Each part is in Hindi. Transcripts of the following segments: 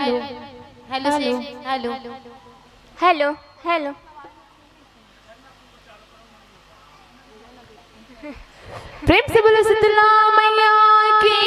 हेलो से हेलो हेलो हेलो। प्रेम से बोलो शीतला मैया की।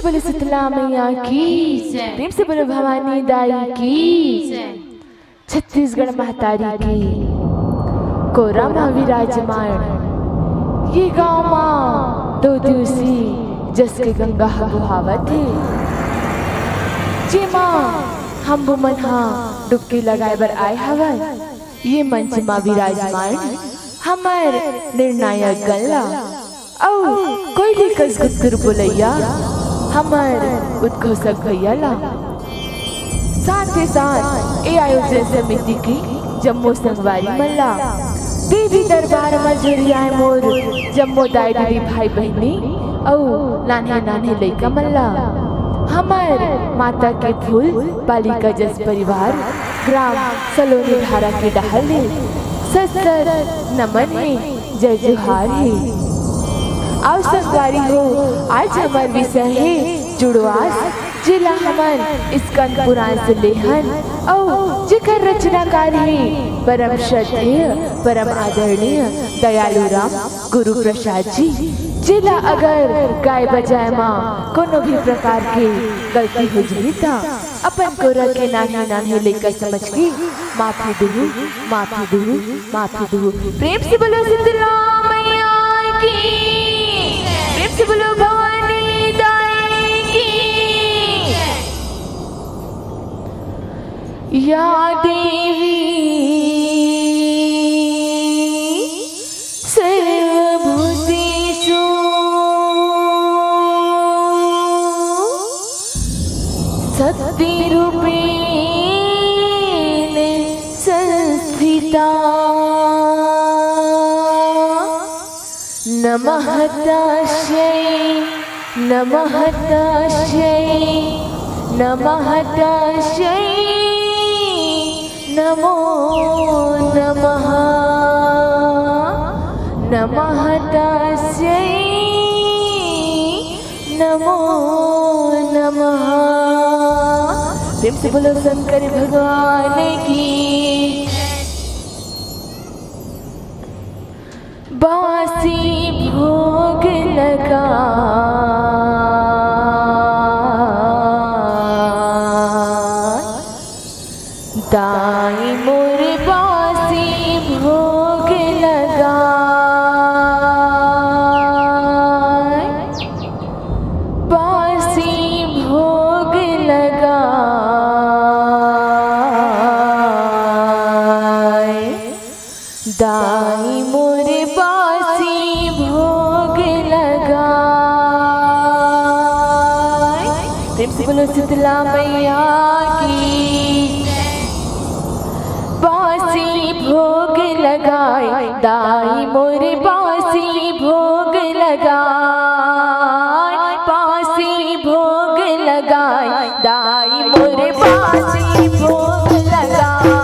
बोले शीतला मैया की, प्रेम से बोले भवानी दाई की, छत्तीसगढ़ महतारी की, कोरा माँ विराजमान। ये गाँव माँ दो दिवसी जस के गंगा गुहावत है। जे माँ हम बुमन हाँ डुबकी लगाए बर आए हवन। ये मंच माँ विराजमान हमार निर्णायक गल्ला औ कोई लिखस गुत्तुर बोलैया हमार उद्घोषक भैया ला। साथ ही साथ ए आयोजन समिति की जम्मू संगवारी मल्ला देवी दरबार मजरिया मोर जम्मू दाई दीदी भाई बहनी औ नाने नाने लइका मल्ला। हमार माता के फूल बालिका जस परिवार ग्राम सलोनी धारा के डहल सत्तर नमन है, जय जोहार है। आओ संगवारी हो, आज हमार विषय है जुड़वास जिला हमन स्कंद पुराण से लेहन औ जिकर रचनाकार है परम श्रद्धेय परम आदरणीय दयालु राम गुरु प्रसाद जी। जिला अगर गाय बजाए माँ कोनो भी प्रकार के गलती हो जाए ता अपन को रखे नानी नानी लेकर समझ के माफी दू माफी दू माफी दू। प्रेम से बोलो शीतला मैया की, प्रेम से बोलो भवानी दाई की। या देवी सर्वभूतेषु शक्तिरूपेण संस्थिता नमः तस्यै नमः तस्यै नमः तस्यै नमो नमः नमः तस्यै नमो नमः। प्रेम से बोलो शंकर भगवान की। बासी भोग लगा दाई मोर बासी भोग लगा बासी भोग लगा दाई मोर बासी भोग लगा। प्रेम से बोलो शीतला मैया की। बासी भोग लगाए दाई मोर बासी भोग लगाए बासी भोग लगाए दाई मोर बासी भोग लगाए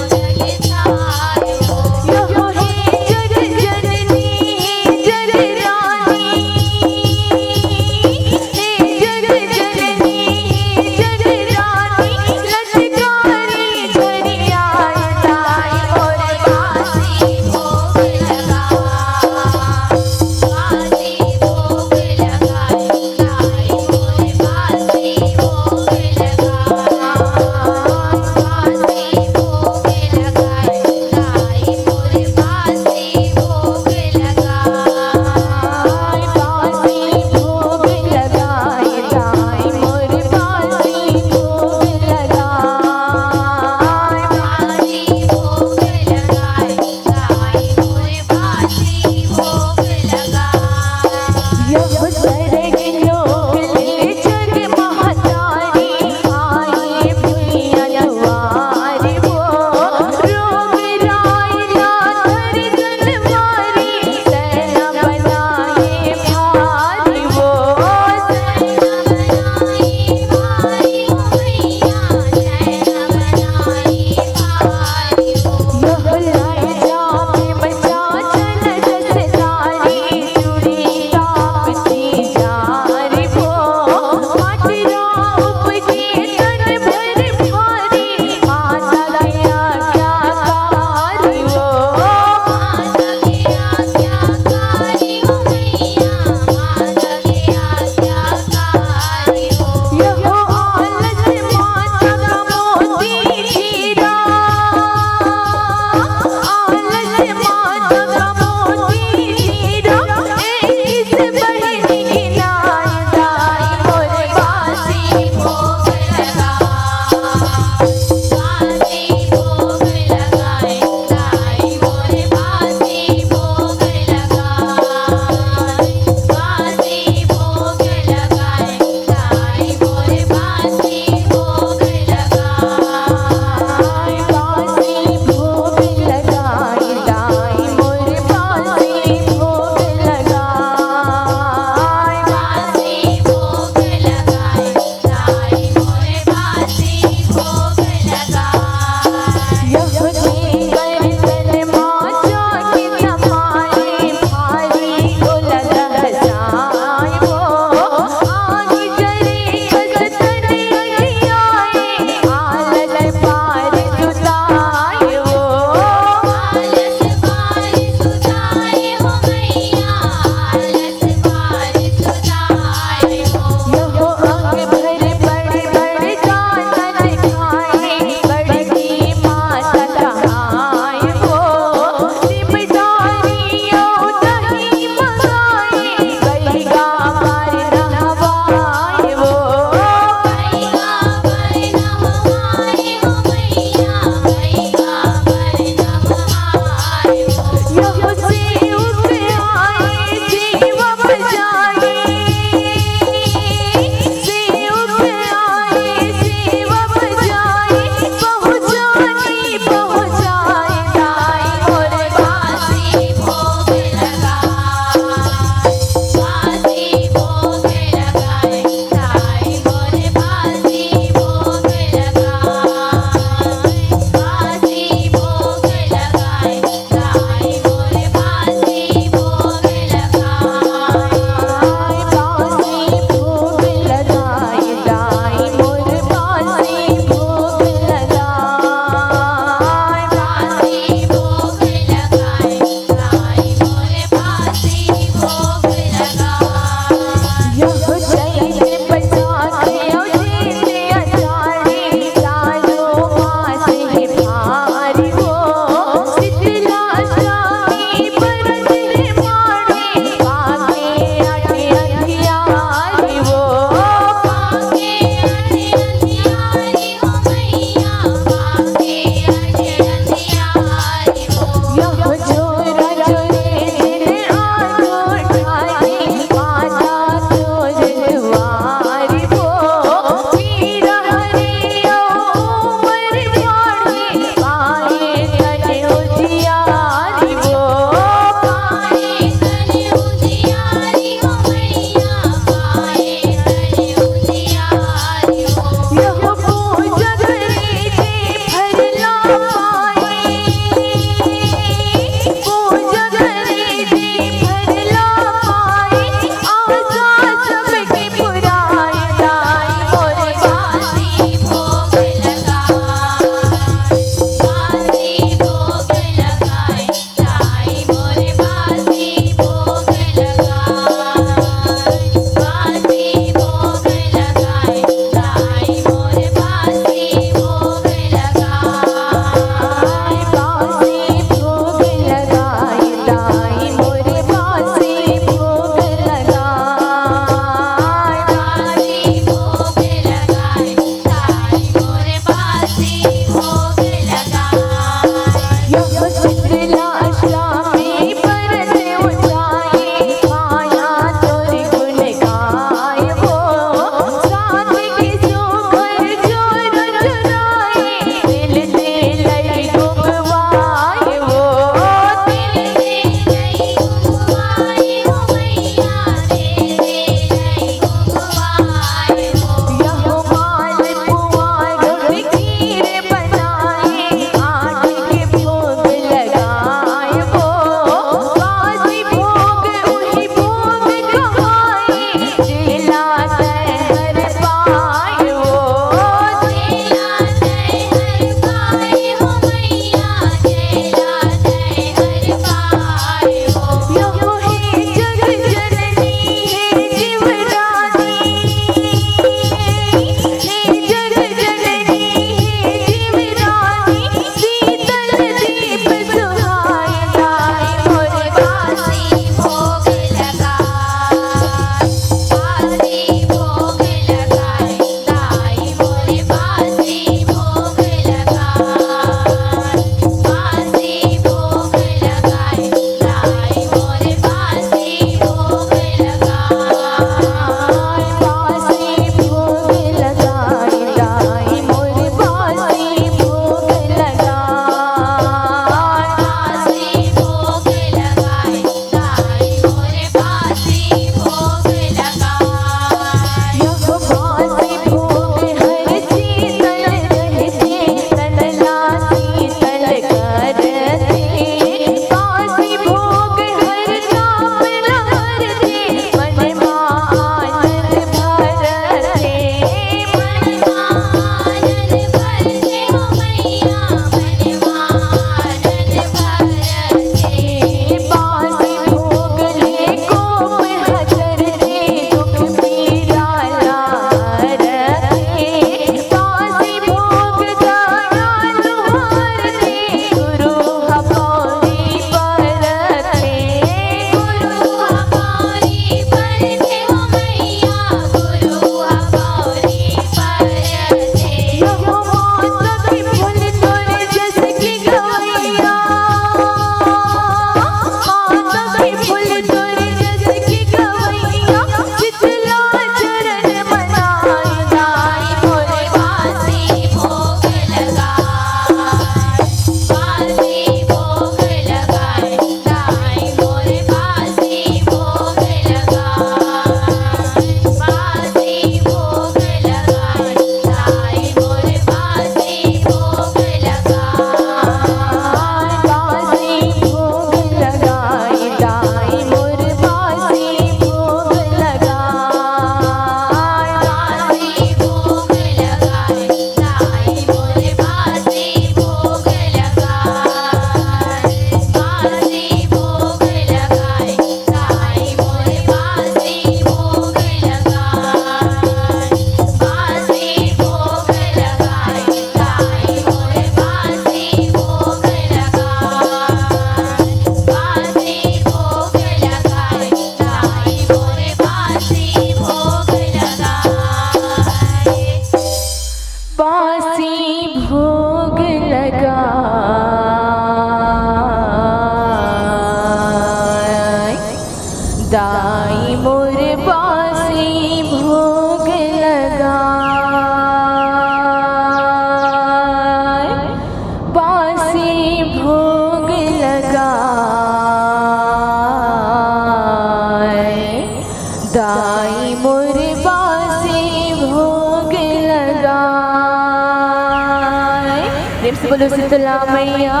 बोलो शीतला मैया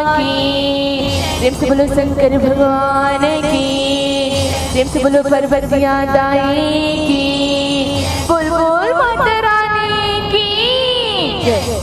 की, प्रेम से बोलो शंकर भगवान की, प्रेम से बोलो पार्वतिया दाई की, बोल बोल माता रानी की जय।